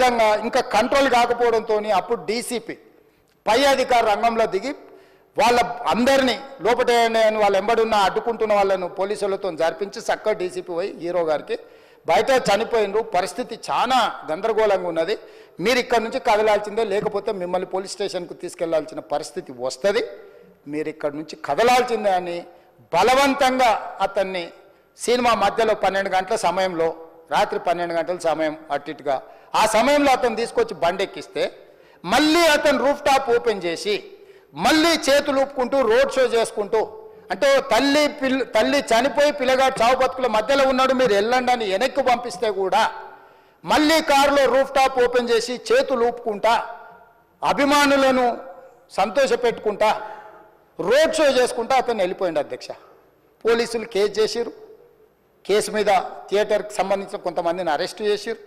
అదేవిధంగా ఇంకా కంట్రోల్ కాకపోవడంతో అప్పుడు డీసీపీ పై అధికార రంగంలో దిగి వాళ్ళ అందరినీ లోపట వాళ్ళు ఎంబడున్న అడ్డుకుంటున్న వాళ్ళను పోలీసులతో జరిపించి చక్కగా డీసీపీ పోయి హీరో గారికి బయట చనిపోయినరు, పరిస్థితి చాలా గందరగోళంగా ఉన్నది, మీరు ఇక్కడ నుంచి కదలాల్సిందే, లేకపోతే మిమ్మల్ని పోలీస్ స్టేషన్కు తీసుకెళ్లాల్సిన పరిస్థితి వస్తుంది, మీరు ఇక్కడ నుంచి కదలాల్సిందే అని బలవంతంగా అతన్ని సినిమా మధ్యలో 12 గంటల సమయంలో, రాత్రి 12 గంటల సమయం అట్టిట్టుగా ఆ సమయంలో అతను తీసుకొచ్చి బండెక్కిస్తే మళ్ళీ అతను రూఫ్ టాప్ ఓపెన్ చేసి మళ్ళీ చేతులు ఊపుకుంటూ రోడ్ షో చేసుకుంటూ, అంటే తల్లి చనిపోయి పిల్లగాడు చావు బతుకుల మధ్యలో ఉన్నాడు, మీరు వెళ్ళండి అని వెనక్కి పంపిస్తే కూడా మళ్ళీ కారులో రూఫ్ టాప్ ఓపెన్ చేసి చేతులు ఊపుకుంటా అభిమానులను సంతోషపెట్టుకుంటా రోడ్ షో చేసుకుంటా అతను వెళ్ళిపోయింది అధ్యక్ష. పోలీసులు కేసు చేసిరు, కేసు మీద థియేటర్కి సంబంధించిన కొంతమందిని అరెస్టు చేసిరు,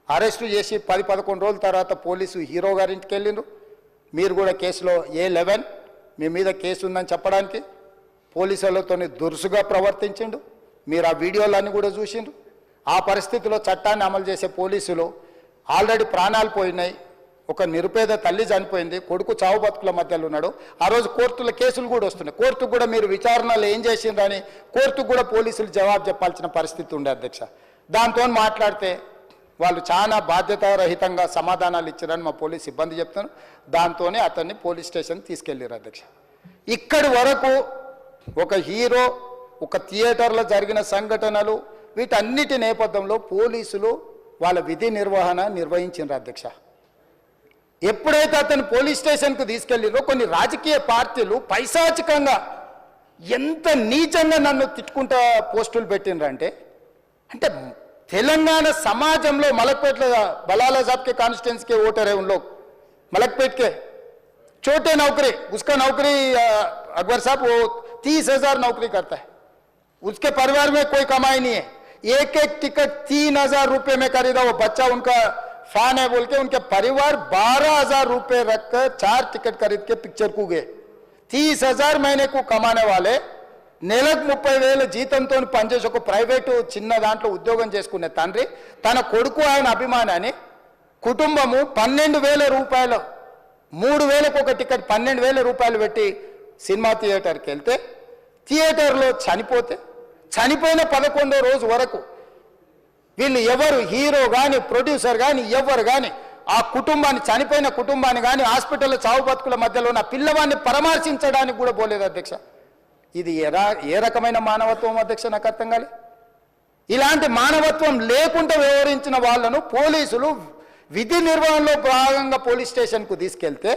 అరెస్టు చేసి 10-11 రోజుల తర్వాత పోలీసు హీరో గారింటికి వెళ్ళిండ్రు. మీరు కూడా కేసులో A11 మీ మీద కేసు ఉందని చెప్పడానికి పోలీసులతో దురుసుగా ప్రవర్తించిండు, మీరు ఆ వీడియోలన్నీ కూడా చూసిండ్రు. ఆ పరిస్థితిలో చట్టాన్ని అమలు చేసే పోలీసులు ఆల్రెడీ ప్రాణాలు పోయినాయి, ఒక నిరుపేద తల్లి చనిపోయింది, కొడుకు చావు బతుకుల మధ్యలో ఉన్నాడు, ఆ రోజు కోర్టుల కేసులు కూడా వస్తున్నాయి, కోర్టుకు కూడా మీరు విచారణలు ఏం చేసిండ్రని కోర్టుకు కూడా పోలీసులు జవాబు చెప్పాల్సిన పరిస్థితి ఉండే అధ్యక్ష. దాంతో మాట్లాడితే వాళ్ళు చాలా బాధ్యతారహితంగా సమాధానాలు ఇచ్చారని మా పోలీస్ సిబ్బంది చెప్తాను. దాంతోనే అతన్ని పోలీస్ స్టేషన్ తీసుకెళ్ళారు అధ్యక్ష. ఇక్కడి వరకు ఒక హీరో, ఒక థియేటర్లో జరిగిన సంఘటనలు, వీటన్నిటి నేపథ్యంలో పోలీసులు వాళ్ళ విధి నిర్వహణ నిర్వహించారు అధ్యక్ష. ఎప్పుడైతే అతను పోలీస్ స్టేషన్కు తీసుకెళ్ళిరో కొన్ని రాజకీయ పార్టీలు పైశాచికంగా ఎంత నీచంగా నన్ను తిట్టుకుంటా పోస్టులు పెట్టినరంటే, అంటే तेलंगाना समाजम मलकपेट बलाला साहब के कॉन्स्टिट्यूंसी के वोटर है, उन लोग मलकपेट के छोटे नौकरी, उसका नौकरी अकबर साहब वो 30,000 नौकरी करता है, उसके परिवार में कोई कमाई नहीं है, एक टिकट 3,000 रुपये में खरीदा, वो बच्चा उनका फैन है बोल के उनके परिवार 12,000 रुपये रखकर 4 टिकट खरीद के पिक्चर को गए। 30,000 महीने को कमाने वाले నెలకు 30,000 జీతంతో పనిచేసి ఒక ప్రైవేటు చిన్న దాంట్లో ఉద్యోగం చేసుకునే తండ్రి తన కొడుకు ఆయన అభిమానాన్ని కుటుంబము 12,000 రూపాయలు 3,000కు ఒక టికెట్ 12,000 రూపాయలు పెట్టి సినిమా థియేటర్కి వెళ్తే థియేటర్లో చనిపోతే చనిపోయిన 11వ రోజు వరకు వీళ్ళు ఎవరు హీరో కానీ ప్రొడ్యూసర్ కానీ ఎవరు కానీ ఆ కుటుంబాన్ని చనిపోయిన కుటుంబాన్ని కానీ హాస్పిటల్లో చావు బతుకుల మధ్యలో ఉన్న పిల్లవాడిని పరామర్శించడానికి కూడా పోలేదు అధ్యక్ష. ఇది ఏ రకమైన మానవత్వం అధ్యక్ష, నాకు అర్థం కాలే. ఇలాంటి మానవత్వం లేకుండా వ్యవహరించిన వాళ్ళను పోలీసులు విధి నిర్వహణలో భాగంగా పోలీస్ స్టేషన్కు తీసుకెళ్తే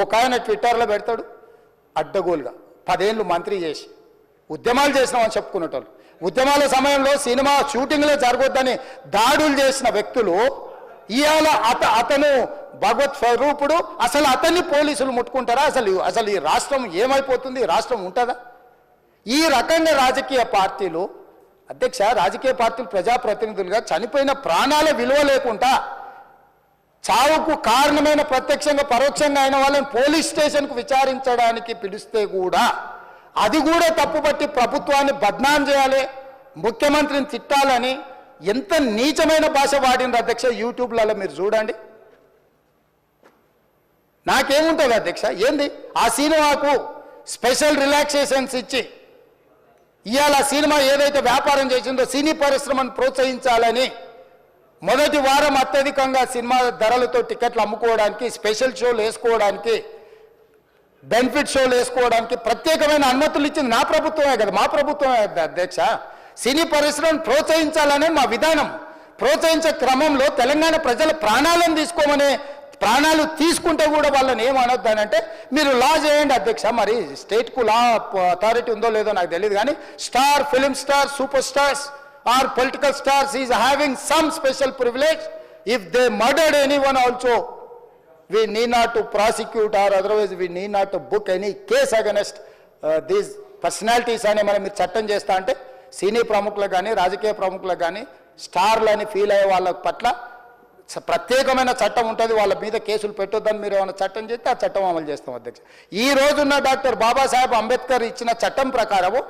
ఒక ఆయన ట్విట్టర్లో పెడతాడు అడ్డగోలుగా 10 ఏళ్ళు మంత్రి చేసి ఉద్యమాలు చేసినామని చెప్పుకునేటోళ్ళు, ఉద్యమాల సమయంలో సినిమా షూటింగ్లో జరగొద్దని దాడులు చేసిన వ్యక్తులు ఇవాళ అతను భగవత్ స్వరూపుడు, అసలు అతన్ని పోలీసులు ముట్టుకుంటారా? అసలు ఈ రాష్ట్రం ఏమైపోతుంది? రాష్ట్రం ఉంటుందా? ఈ రకంగా రాజకీయ పార్టీలు అధ్యక్ష, రాజకీయ పార్టీలు ప్రజాప్రతినిధులుగా చనిపోయిన ప్రాణాల విలువ లేకుండా చావుకు కారణమైన ప్రత్యక్షంగా పరోక్షంగా అయిన వాళ్ళని పోలీస్ స్టేషన్కు విచారించడానికి పిలిస్తే కూడా అది కూడా తప్పుపట్టి ప్రభుత్వాన్ని బద్నాం చేయాలి, ముఖ్యమంత్రిని తిట్టాలని ఎంత నీచమైన భాష వాడిన అధ్యక్ష. యూట్యూబ్లలో మీరు చూడండి, నాకేముంటుంది అధ్యక్ష, ఏంది ఆ సినిమాకు స్పెషల్ రిలాక్సేషన్స్ ఇచ్చి ఇవాళ సినిమా ఏదైతే వ్యాపారం చేసిందో సినీ పరిశ్రమను ప్రోత్సహించాలని మొదటి వారం అత్యధికంగా సినిమా ధరలతో టికెట్లు అమ్ముకోవడానికి, స్పెషల్ షోలు వేసుకోవడానికి, బెనిఫిట్ షోలు వేసుకోవడానికి ప్రత్యేకమైన అనుమతులు ఇచ్చింది నా ప్రభుత్వమే కదా, మా ప్రభుత్వమే అధ్యక్ష. సినీ పరిశ్రమను ప్రోత్సహించాలనే మా విధానం. ప్రోత్సహించే క్రమంలో తెలంగాణ ప్రజల ప్రాణాలను తీసుకోమనే, ప్రాణాలు తీసుకుంటే కూడా వాళ్ళని ఏమనొద్దానంటే మీరు లా చేయండి అధ్యక్ష. మరి స్టేట్కు లా అథారిటీ ఉందో లేదో నాకు తెలియదు, కానీ star, film star, super stars or political stars is having some special privilege. If they murdered anyone also we need not to prosecute or otherwise we need not to book any case against these personalities అని మనం మీరు చట్టం చేస్తా అంటే సినీ ప్రముఖులకు కానీ రాజకీయ ప్రముఖులకు కానీ స్టార్లని ఫీల్ అయ్యే వాళ్ళ పట్ల ప్రత్యేకమైన చట్టం ఉంటుంది, వాళ్ళ మీద కేసులు పెట్టొద్దని మీరు ఏమైనా చట్టం చేస్తే ఆ చట్టం అమలు చేస్తాం అధ్యక్ష. ఈ రోజున్న డాక్టర్ బాబాసాహెబ్ అంబేద్కర్ ఇచ్చిన చట్టం ప్రకారము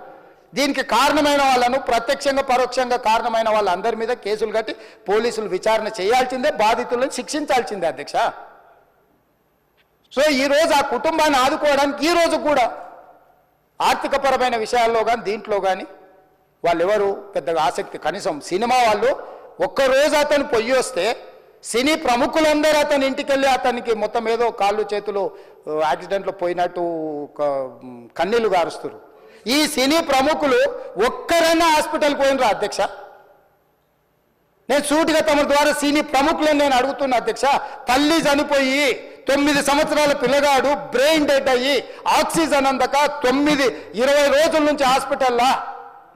దీనికి కారణమైన వాళ్ళను ప్రత్యక్షంగా పరోక్షంగా కారణమైన వాళ్ళందరి మీద కేసులు కట్టి పోలీసులు విచారణ చేయాల్సిందే, బాధితులను శిక్షించాల్సిందే అధ్యక్ష. సో ఈరోజు ఆ కుటుంబాన్ని ఆదుకోవడానికి ఈరోజు కూడా ఆర్థికపరమైన విషయాల్లో కానీ దీంట్లో కానీ వాళ్ళెవరు పెద్దగా ఆసక్తి, కనీసం సినిమా వాళ్ళు ఒక్కరోజు అతను పొయ్యి వస్తే సినీ ప్రముఖులందరూ అతని ఇంటికి వెళ్ళి అతనికి మొత్తం ఏదో కాళ్ళు చేతులు యాక్సిడెంట్లో పోయినట్టు కన్నీళ్లు గారుస్తారు. ఈ సినీ ప్రముఖులు ఒక్కరైనా హాస్పిటల్ పోయినరా అధ్యక్ష? నేను సూటిగా తమ ద్వారా సినీ ప్రముఖులను నేను అడుగుతున్నా అధ్యక్ష. తల్లి చనిపోయి 9 సంవత్సరాల పిల్లగాడు బ్రెయిన్ డెడ్ అయ్యి ఆక్సిజన్ అందక 20 రోజుల నుంచి హాస్పిటల్లా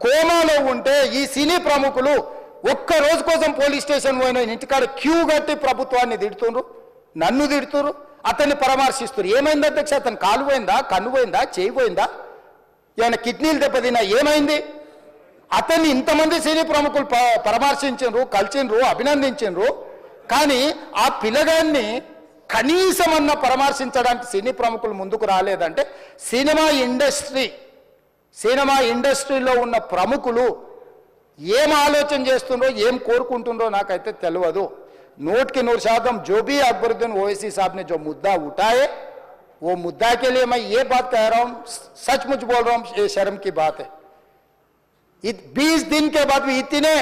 కోమాలో ఉంటే ఈ సినీ ప్రముఖులు ఒక్క రోజు కోసం పోలీస్ స్టేషన్ పోయిన ఇంటికాడ క్యూ కట్టి ప్రభుత్వాన్ని తిడుతున్నారు, నన్ను తిడుతున్నారు, అతన్ని పరామర్శిస్తున్నారు. ఏమైంది అధ్యక్ష? అతను కాలు పోయిందా, కన్ను పోయిందా, చేయి పోయిందా, ఏమైనా కిడ్నీలు దెబ్బతిన్నా, ఏమైంది? అతన్ని ఇంతమంది సినీ ప్రముఖులు పరామర్శించారు, కలిసిండ్రు, అభినందించారు. కానీ ఆ పిల్లగాన్ని కనీసమన్నా పరామర్శించడానికి సినీ ప్రముఖులు ముందుకు రాలేదంటే సినిమా ఇండస్ట్రీలో ఉన్న ప్రముఖులు ఏం ఆలోచన చేస్తుండ్రో, ఏం కోరుకుంటుండ్రో నాకైతే తెలియదు. 100% जो भी अकबरुद्दीन ओवैसी साहब ने जो मुद्दा उठाए वो मुद्दा के लिए मैं ये बात कह रहा हूं, सचमुच बोल रहा हूं, ये शर्म की बात है. 20 दिन के बाद भी इतने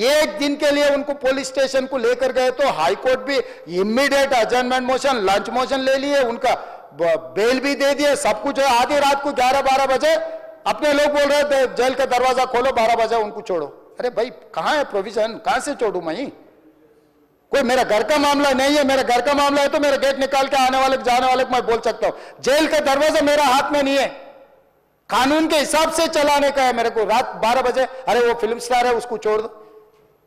एक दिन के लिए उनको पुलिस स्टेशन को लेकर गए तो हाई कोर्ट भी इमीडिएट अजर्नमेंट मोशन, लंच मोशन ले लिए, उनका बेल भी दे दिए, सब कुछ है. आधी रात को 11-12 बजे अपने लोग बोल रहे थे जेल का दरवाजा खोलो, 12 बजे उनको छोड़ो. अरे भाई कहां है प्रोविजन, कहां से छोड़ू मैं? कोई मेरा घर का मामला नहीं है, मेरा घर का मामला है तो मेरा गेट निकाल के आने वाले जाने वाले को मैं बोल सकता हूं. जेल का दरवाजा मेरा हाथ में नहीं है, कानून के हिसाब से चलाने का है मेरे को. रात 12 बजे अरे वो फिल्म स्टार है उसको छोड़ दो.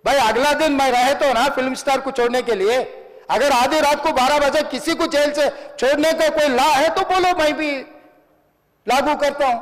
भाई अगला दिन मैं रहे तो ना फिल्म स्टार को छोड़ने के लिए. अगर आधी रात को 12 बजे किसी को जेल से छोड़ने का कोई लॉ है तो बोलो, मैं भी लागू करता हूं.